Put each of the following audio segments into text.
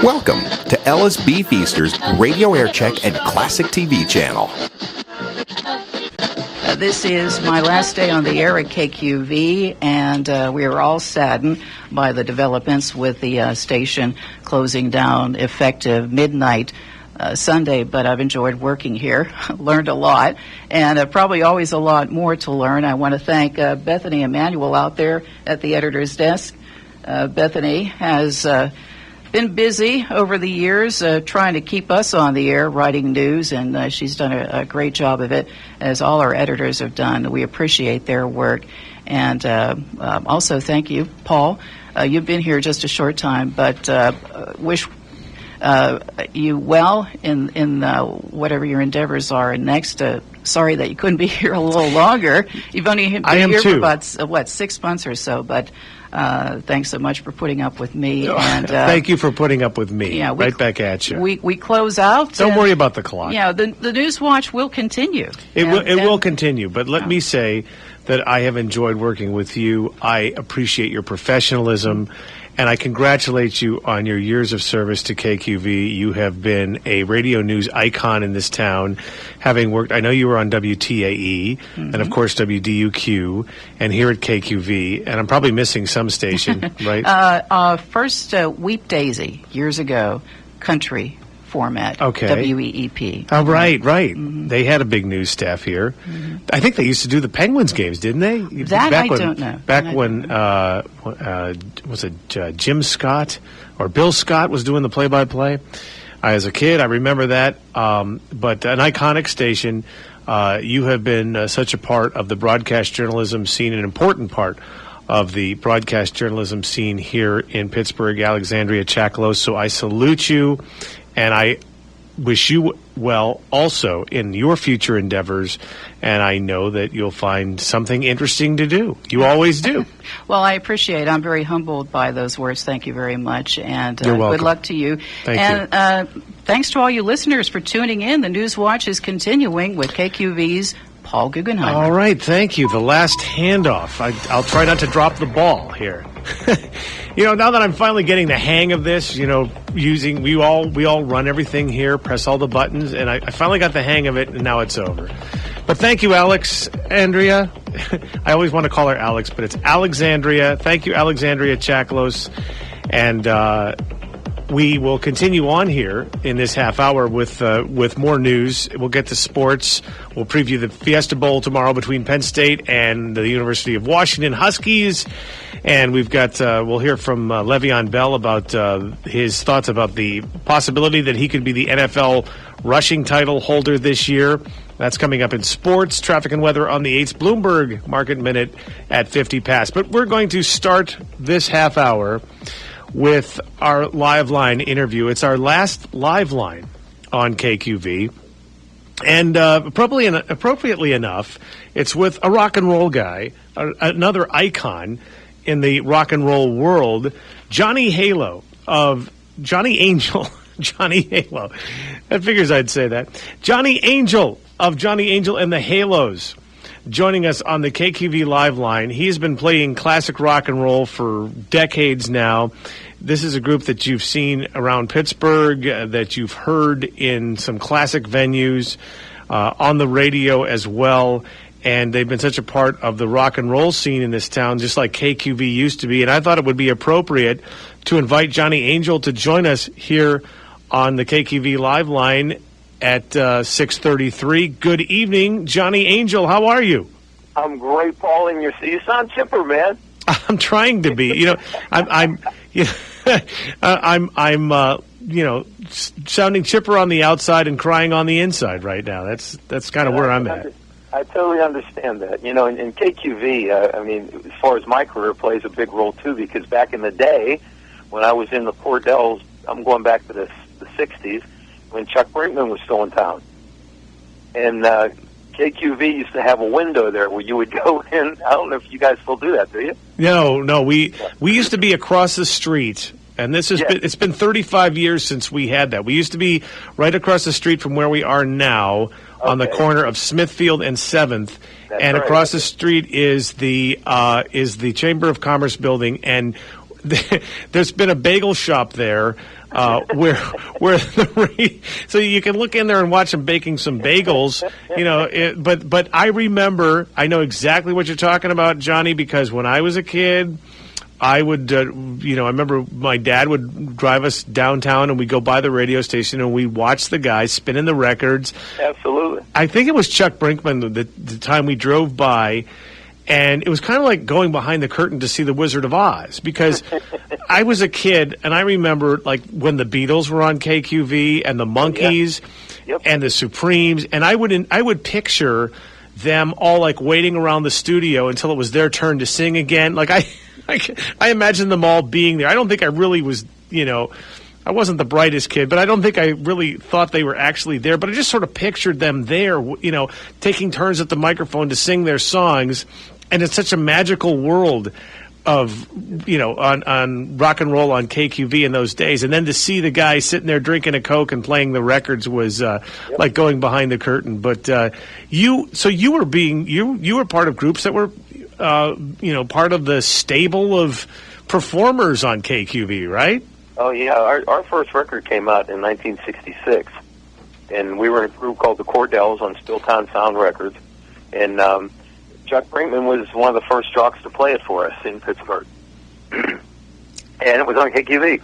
Welcome to Ellis B. Feaster's Radio Aircheck and Classic TV channel. This is my last day on the air at KQV, and we are all saddened by the developments with the station closing down effective midnight Sunday, but I've enjoyed working here, learned a lot, and probably always a lot more to learn. I want to thank Bethany Emanuel out there at the editor's desk. Bethany has been busy over the years trying to keep us on the air, writing news, and she's done a great job of it, as all our editors have done. We appreciate their work. And also thank you, Paul. You've been here just a short time, but wish you well in whatever your endeavors are next. Sorry that you couldn't be here a little loger. You've only been here for about 6 months or so, but thanks so much for putting up with me. And thank you for putting up with me. Yeah, right back at you. We close out. Don't worry about the clock. Yeah, the News Watch will continue. It will continue, but let me say that I have enjoyed working with you. I appreciate your professionalism, and I congratulate you on your years of service to KQV. You have been a radio news icon in this town, having worked, I know you were on WTAE, and of course WDUQ, and here at KQV, and I'm probably missing some station, right? First, Weep Daisy, years ago, country format, okay. WEEP. Oh, right. Mm-hmm. They had a big news staff here. Mm-hmm. I think they used to do the Penguins games, didn't they? Don't know. Back when, was it Jim Scott or Bill Scott was doing the play-by-play? As a kid, I remember that. But an iconic station. You have been such a part of the broadcast journalism scene, an important part of the broadcast journalism scene here in Pittsburgh, Alexandria, Chaclos. So I salute you. And I wish you well also in your future endeavors, and I know that you'll find something interesting to do. You always do. Well, I appreciate it. I'm very humbled by those words. Thank you very much, and You're welcome. Good luck to you. Thank you. Thanks to all you listeners for tuning in. The News Watch is continuing with KQV's Paul Guggenheim. All right, thank you. The last handoff. I'll try not to drop the ball here. Now that I'm finally getting the hang of this, we all run everything here, press all the buttons, and I finally got the hang of it, and now it's over. But thank you, Andrea. I always want to call her Alex, but it's Alexandria. Thank you, Alexandria Chaclos. And we will continue on here in this half hour with more news. We'll get to sports. We'll preview the Fiesta Bowl tomorrow between Penn State and the University of Washington Huskies. And we've got, we'll hear from Le'Veon Bell about his thoughts about the possibility that he could be the NFL rushing title holder this year. That's coming up in sports, traffic and weather on the 8th Bloomberg Market Minute at 50 past. But we're going to start this half hour with our live line interview. It's our last live line on KQV. And appropriately enough, it's with a rock and roll guy, another icon in the rock and roll world, Johnny Halo of Johnny Angel. Johnny Halo. I figures I'd say that. Johnny Angel of Johnny Angel and the Halos, joining us on the KQV live line. He's been playing classic rock and roll for decades now. This is a group that you've seen around Pittsburgh, that you've heard in some classic venues, on the radio as well. And they've been such a part of the rock and roll scene in this town, just like KQV used to be. And I thought it would be appropriate to invite Johnny Angel to join us here on the KQV live line at 6:33. Good evening, Johnny Angel. How are you? I'm great, Paul. And you sound chipper, man. I'm trying to be. I'm sounding chipper on the outside and crying on the inside right now. That's kind of where I'm at. I totally understand that. And KQV, as far as my career, plays a big role, too, because back in the day, when I was in the Cordells, I'm going back to the 60s, when Chuck Brinkman was still in town. And KQV used to have a window there where you would go in. I don't know if you guys still do that, do you? No. We used to be across the street. And it's been 35 years since we had that. We used to be right across the street from where we are now, on the corner of Smithfield and 7th. That's and across the street is the Chamber of Commerce building. And there's been a bagel shop there where so you can look in there and watch them baking some bagels, but I remember, I know exactly what you're talking about, Johnny, because when I was a kid, I would, I remember my dad would drive us downtown and we'd go by the radio station and we'd watch the guys spinning the records. Absolutely. I think it was Chuck Brinkman the time we drove by, and it was kind of like going behind the curtain to see The Wizard of Oz, because I was a kid and I remember like when the Beatles were on KQV and the Monkees and the Supremes, and I would picture them all like waiting around the studio until it was their turn to sing again. Like I imagine them all being there. I don't think I really was, I wasn't the brightest kid, but I don't think I really thought they were actually there. But I just sort of pictured them there, taking turns at the microphone to sing their songs. And it's such a magical world of, on rock and roll on KQV in those days. And then to see the guy sitting there drinking a Coke and playing the records was like going behind the curtain. But you were part of groups that were, part of the stable of performers on KQV, right? Oh, yeah. Our first record came out in 1966, and we were in a group called the Cordells on Stilltown Sound Records, and Chuck Brinkman was one of the first jocks to play it for us in Pittsburgh. And it was on KQV.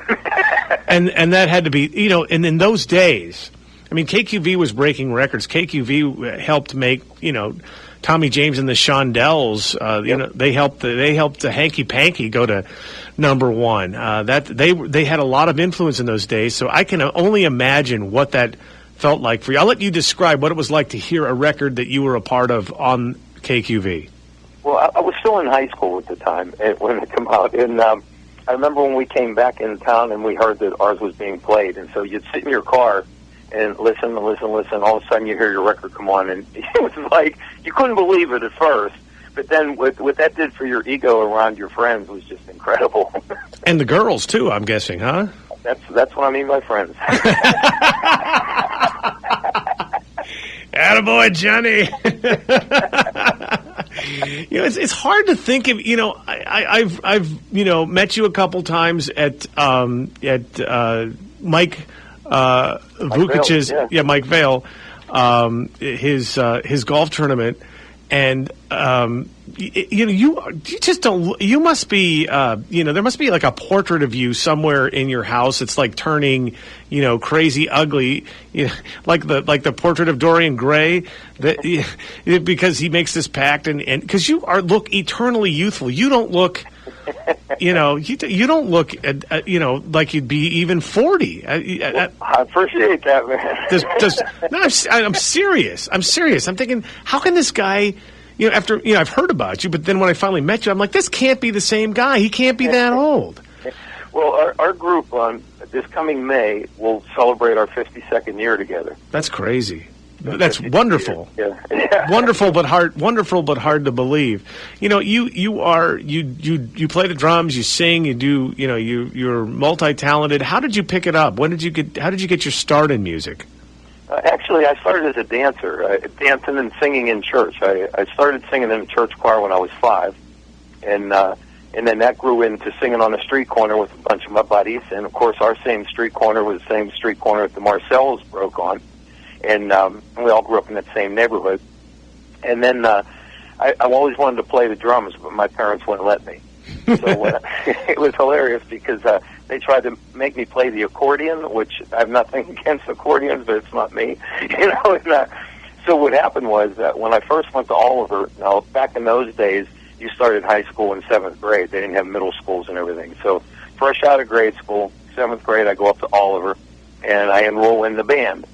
and that had to be, and in those days, I mean, KQV was breaking records. KQV helped make, Tommy James and the Shondells, they helped the Hanky Panky go to #1. That they had a lot of influence in those days, so I can only imagine what that felt like for you. I'll let you describe what it was like to hear a record that you were a part of on KQV. Well, I was still in high school at the time when it came out, and I remember when we came back in town and we heard that ours was being played, and so you'd sit in your car and listen. All of a sudden you hear your record come on, and it was like you couldn't believe it at first. But then what that did for your ego around your friends was just incredible. And the girls, too, I'm guessing, huh? That's what I mean by friends. Attaboy, Johnny. It's hard to think of. I've met you a couple times at Mike Vukic's, Mike Vail, his golf tournament, and you just don't. You must be, there must be like a portrait of you somewhere in your house. It's like turning, crazy ugly, like the portrait of Dorian Gray. Because he makes this pact, and because you look eternally youthful. You don't look. You don't look, like you'd be even 40. I appreciate that, man. I'm serious. I'm thinking, how can this guy, after, I've heard about you, but then when I finally met you, I'm like, this can't be the same guy. He can't be that old. Well, our group on this coming May will celebrate our 52nd year together. That's crazy. That's wonderful. Yeah. Wonderful, but hard to believe. You play the drums, you sing, you do, you're multi-talented. How did you pick it up? How did you get your start in music? Actually, I started as a dancer, dancing and singing in church. I started singing in a church choir when I was 5, and then that grew into singing on the street corner with a bunch of my buddies. And of course, our same street corner was the same street corner that the Marcells broke on. And we all grew up in that same neighborhood. And then I always wanted to play the drums, but my parents wouldn't let me. So it was hilarious because they tried to make me play the accordion, which I have nothing against accordions, but it's not me. So what happened was that when I first went to Oliver, now back in those days, you started high school in 7th grade. They didn't have middle schools and everything. So fresh out of grade school, 7th grade, I go up to Oliver, and I enroll in the band.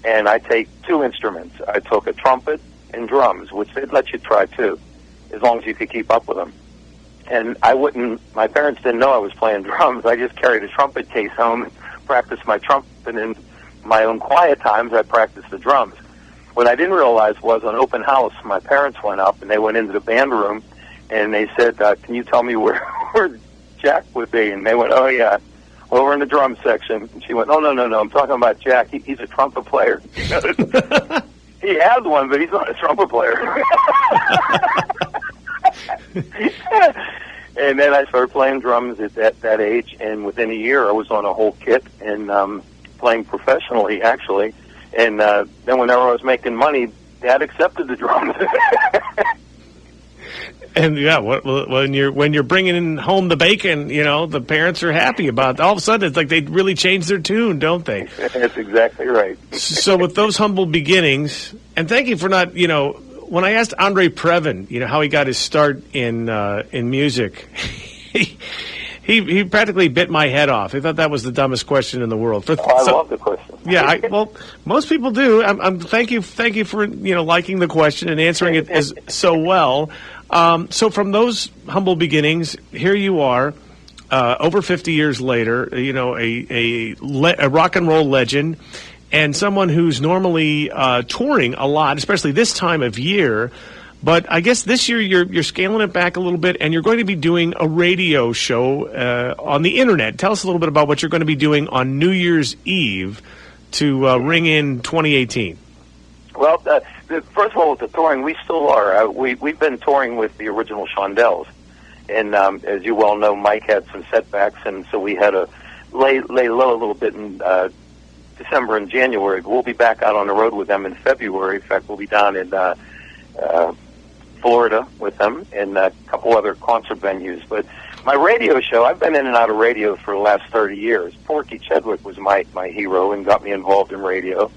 And I take 2 instruments. I took a trumpet and drums, which they'd let you try too, as long as you could keep up with them. And my parents didn't know I was playing drums. I just carried a trumpet case home and practiced my trumpet, and in my own quiet times, I practiced the drums. What I didn't realize was on open house, my parents went up, and they went into the band room, and they said, can you tell me where Jack would be? And they went, oh, yeah. Over in the drum section. And she went, no, I'm talking about Jack. He's a trumpet player. He has one, but he's not a trumpet player. And then I started playing drums at that age, and within a year I was on a whole kit and playing professionally, actually. And then whenever I was making money, Dad accepted the drums. And yeah, when you're bringing in home the bacon, the parents are happy about it. All of a sudden, it's like they really change their tune, don't they? That's exactly right. So with those humble beginnings, and thank you for not, when I asked Andre Previn, how he got his start in music, he practically bit my head off. He thought that was the dumbest question in the world. I love the question. Yeah, well, most people do. Thank you for liking the question and answering it so well. So from those humble beginnings, here you are, over 50 years later. A rock and roll legend, and someone who's normally touring a lot, especially this time of year. But I guess this year you're scaling it back a little bit, and you're going to be doing a radio show on the internet. Tell us a little bit about what you're going to be doing on New Year's Eve to ring in 2018. Well, first of all, with the touring, we still are. We've been touring with the original Shondells, and as you well know, Mike had some setbacks, and so we had to lay low a little bit in December and January. But we'll be back out on the road with them in February. In fact, we'll be down in Florida with them and a couple other concert venues. But my radio show, I've been in and out of radio for the last 30 years. Porky Chedwick was my hero and got me involved in radio.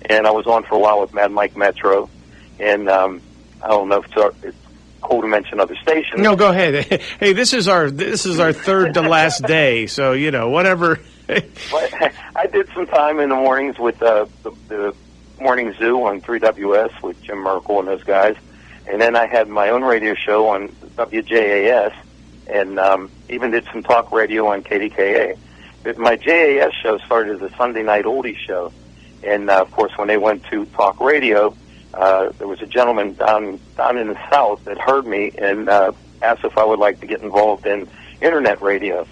And I was on for a while with Mad Mike Metro. And I don't know if it's cool to mention other stations. No, go ahead. Hey, this is our third to last day, so, whatever. I did some time in the mornings with the Morning Zoo on 3WS with Jim Merkel and those guys. And then I had my own radio show on WJAS, and even did some talk radio on KDKA. But my JAS show started as a Sunday night oldies show. And, of course, when they went to talk radio, there was a gentleman down in the South that heard me and asked if I would like to get involved in Internet radio.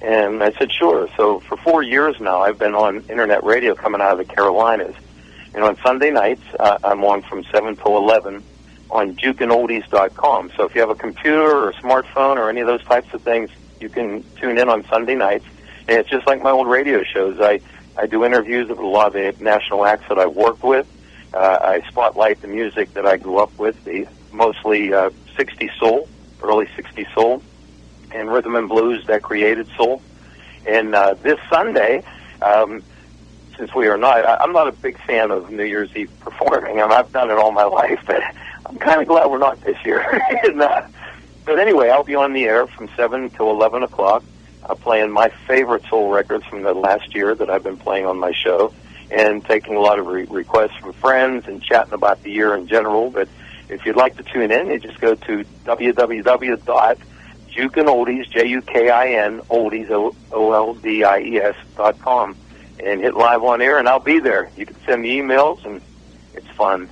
And I said, sure. So for 4 years now, I've been on Internet radio coming out of the Carolinas. And on Sunday nights, I'm on from 7 till 11 on jukeandoldies.com. So if you have a computer or a smartphone or any of those types of things, you can tune in on Sunday nights. And it's just like my old radio shows. I do interviews with a lot of the national acts that I've worked with. I spotlight the music that I grew up with, the mostly 60s soul, early 60s soul, and rhythm and blues that created soul. And this Sunday, since we are not, I'm not a big fan of New Year's Eve performing. I've done it all my life, but I'm kind of glad we're not this year. But anyway, I'll be on the air from 7 to 11 o'clock, playing my favorite soul records from the last year that I've been playing on my show, and taking a lot of requests from friends and chatting about the year in general. But if you'd like to tune in, you just go to www.jukeandoldies, Jukin oldies, oldies.com, and hit live on air, and I'll be there. You can send me emails, and it's fun.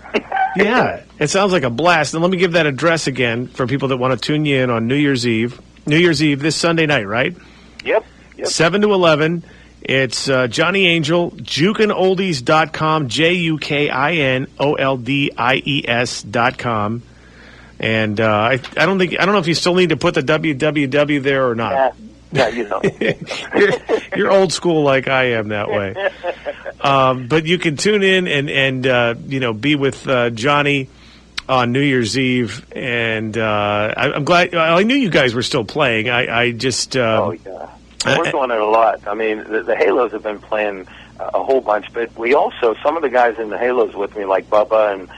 Yeah, it sounds like a blast. And let me give that address again for people that want to tune you in on New Year's Eve. New Year's Eve this Sunday night, right? Yep. 7 to 11. It's Johnny Angel, jukeandoldies.com, JUKINOLDIES.com. And I don't know if you still need to put the www there or not. Yeah, you know. You're old school like I am that way. But you can tune in and be with Johnny on New Year's Eve, and I'm glad. I knew you guys were still playing. I just oh yeah, we're doing it a lot. I mean, the Halos have been playing a whole bunch, but we also, some of the guys in the Halos with me, like Bubba and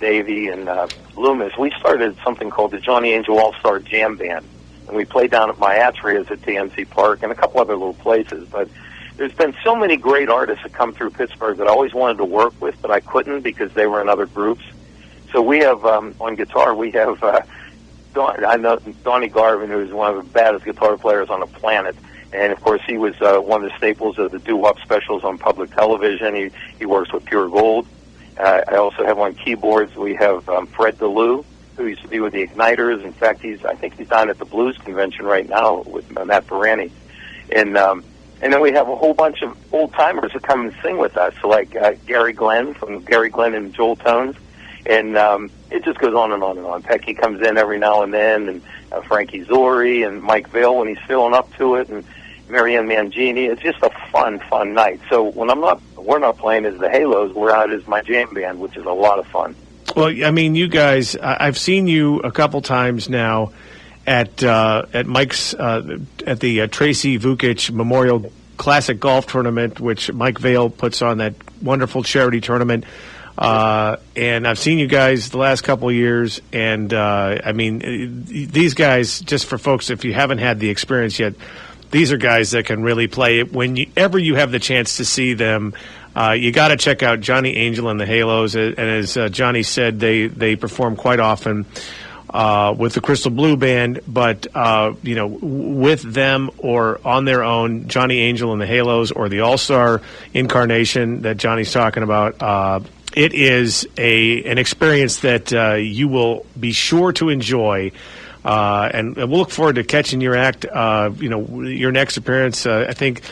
Davey and Loomis, we started something called the Johnny Angel All-Star Jam Band, and we played down at my Atrias at TNC Park and a couple other little places. But there's been so many great artists that come through Pittsburgh that I always wanted to work with, but I couldn't because they were in other groups. So we have, on guitar, we have Donnie Garvin, who is one of the baddest guitar players on the planet. And, of course, he was one of the staples of the doo-wop specials on public television. He works with Pure Gold. I also have on keyboards, we have Fred DeLue, who used to be with the Igniters. In fact, I think he's down at the Blues Convention right now with Matt Perani. And then we have a whole bunch of old-timers that come and sing with us, like Gary Glenn from Gary Glenn and Joel Tones. And it just goes on and on and on. Pecky comes in every now and then, and Frankie Zori and Mike Vail when he's feeling up to it, and Marianne Mangini. It's just a fun night. So when we're not playing as the Halos, we're out as my jam band, which is a lot of fun. Well, I mean, you guys, I've seen you a couple times now at Mike's at the Tracy Vukic Memorial Classic Golf Tournament, which Mike Vail puts on, that wonderful charity tournament. And I've seen you guys the last couple of years, and I mean, these guys, just for folks, if you haven't had the experience yet, these are guys that can really play. Whenever you have the chance to see them, you got to check out Johnny Angel and the Halos. And as Johnny said, they perform quite often with the Crystal Blue Band, but with them or on their own, Johnny Angel and the Halos, or the All-Star incarnation that Johnny's talking about. It is an experience that you will be sure to enjoy, and we'll look forward to catching your act. Your next appearance. I think,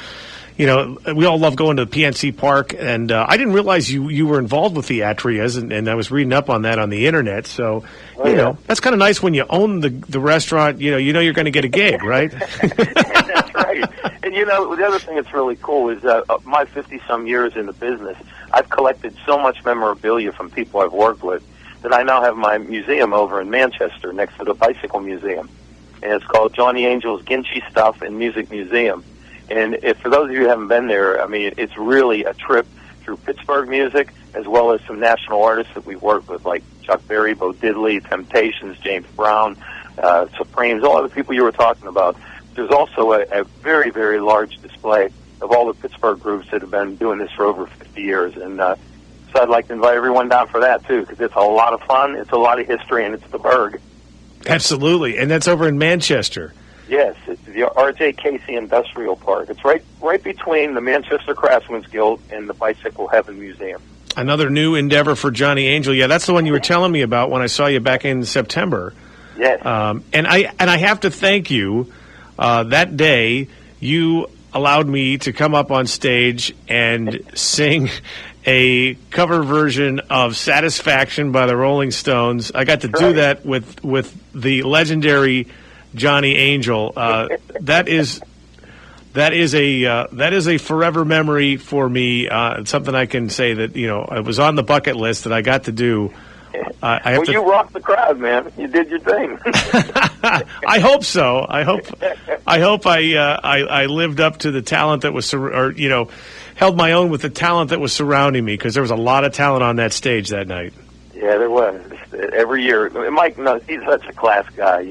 we all love going to the PNC Park, and I didn't realize you were involved with the Atrias, and I was reading up on that on the internet. So, that's kind of nice when you own the restaurant. You're going to get a gig, right? That's right. And the other thing that's really cool is my 50-some years in the business, I've collected so much memorabilia from people I've worked with that I now have my museum over in Manchester next to the Bicycle Museum. And it's called Johnny Angel's Ginchy Stuff and Music Museum. And for those of you who haven't been there, I mean, it's really a trip through Pittsburgh music, as well as some national artists that we've worked with, like Chuck Berry, Bo Diddley, Temptations, James Brown, Supremes, all the people you were talking about. There's also a very, very large display of all the Pittsburgh groups that have been doing this for over 50 years. And so I'd like to invite everyone down for that, too, because it's a lot of fun, it's a lot of history, and it's the Berg. Absolutely. And that's over in Manchester. Yes, it's the R.J. Casey Industrial Park. It's right between the Manchester Craftsman's Guild and the Bicycle Heaven Museum. Another new endeavor for Johnny Angel. Yeah, that's the one you were telling me about when I saw you back in September. Yes. And I have to thank you. That day, you allowed me to come up on stage and sing a cover version of Satisfaction by the Rolling Stones. I got to do that with the legendary Johnny Angel. That is a forever memory for me. It's something I can say that it was on the bucket list that I got to do. You rocked the crowd, man. You did your thing. I hope so. I hope I lived up to the talent that was, held my own with the talent that was surrounding me, because there was a lot of talent on that stage that night. Yeah, there was. Every year. Mike, he's such a class guy.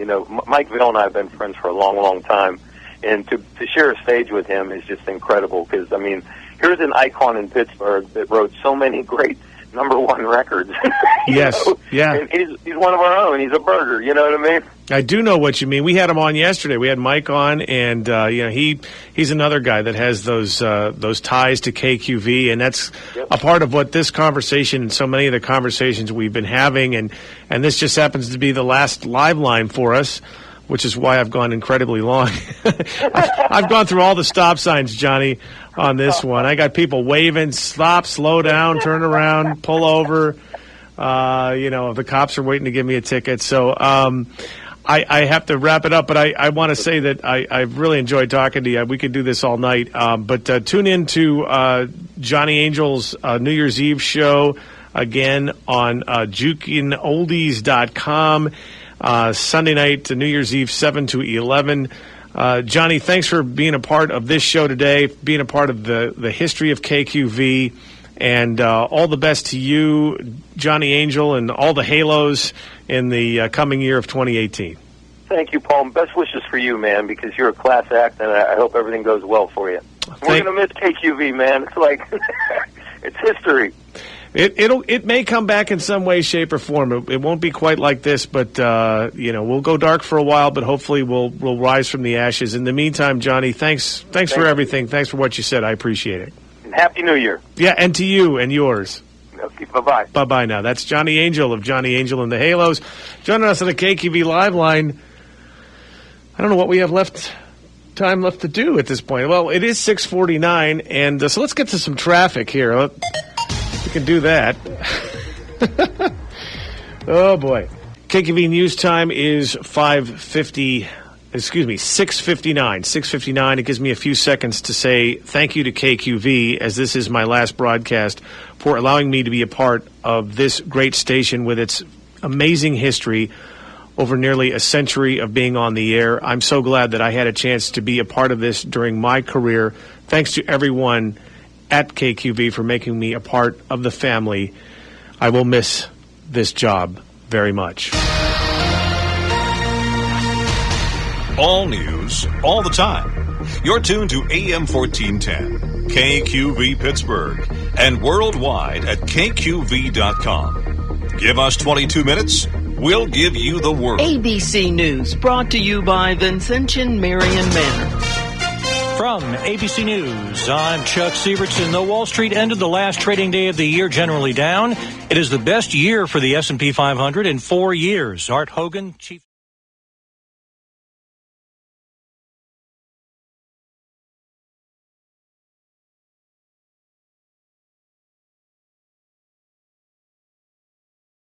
Mike Vail and I have been friends for a long, long time. And to share a stage with him is just incredible, because, I mean, here's an icon in Pittsburgh that wrote so many great #1 records. Yes, yeah. And he's one of our own. He's a burger, you know what I mean? I do know what you mean. We had him on yesterday. We had Mike on, and he's another guy that has those ties to KQV, and that's a part of what this conversation and so many of the conversations we've been having, and this just happens to be the last live line for us, which is why I've gone incredibly long. I've gone through all the stop signs, Johnny, on this one. I got people waving, stop, slow down, turn around, pull over. The cops are waiting to give me a ticket. So I have to wrap it up, but I want to say that I've really enjoyed talking to you. We could do this all night. But tune in to Johnny Angel's New Year's Eve show again on jukinoldies.com. Sunday night to New Year's Eve, 7 to 11. Johnny, thanks for being a part of this show today, being a part of the history of KQV, and all the best to you, Johnny Angel, and all the Halos in the coming year of 2018. Thank you, Paul. Best wishes for you, man, because you're a class act, and I hope everything goes well for you. We're going to miss KQV, man. It's like, it's history. It may come back in some way, shape, or form. It won't be quite like this, but we'll go dark for a while, but hopefully we'll rise from the ashes. In the meantime, Johnny, thanks for everything. Thanks for what you said. I appreciate it. And Happy New Year. Yeah, and to you and yours. Okay, bye-bye. Bye-bye now. That's Johnny Angel of Johnny Angel and the Halos, joining us on the KQV Live Line. I don't know what we have time left to do at this point. Well, it is 6:49, and so let's get to some traffic here. We can do that. Oh, boy. KQV news time is 6:59. 6:59. It gives me a few seconds to say thank you to KQV, as this is my last broadcast, for allowing me to be a part of this great station with its amazing history over nearly a century of being on the air. I'm so glad that I had a chance to be a part of this during my career. Thanks to everyone at KQV for making me a part of the family. I will miss this job very much. All news, all the time. You're tuned to AM 1410, KQV Pittsburgh, and worldwide at KQV.com. Give us 22 minutes, we'll give you the world. ABC News, brought to you by Vincentian Marion Manor. From ABC News, I'm Chuck Sievertson. The Wall Street ended the last trading day of the year generally down. It is the best year for the S&P 500 in 4 years. Art Hogan, Chief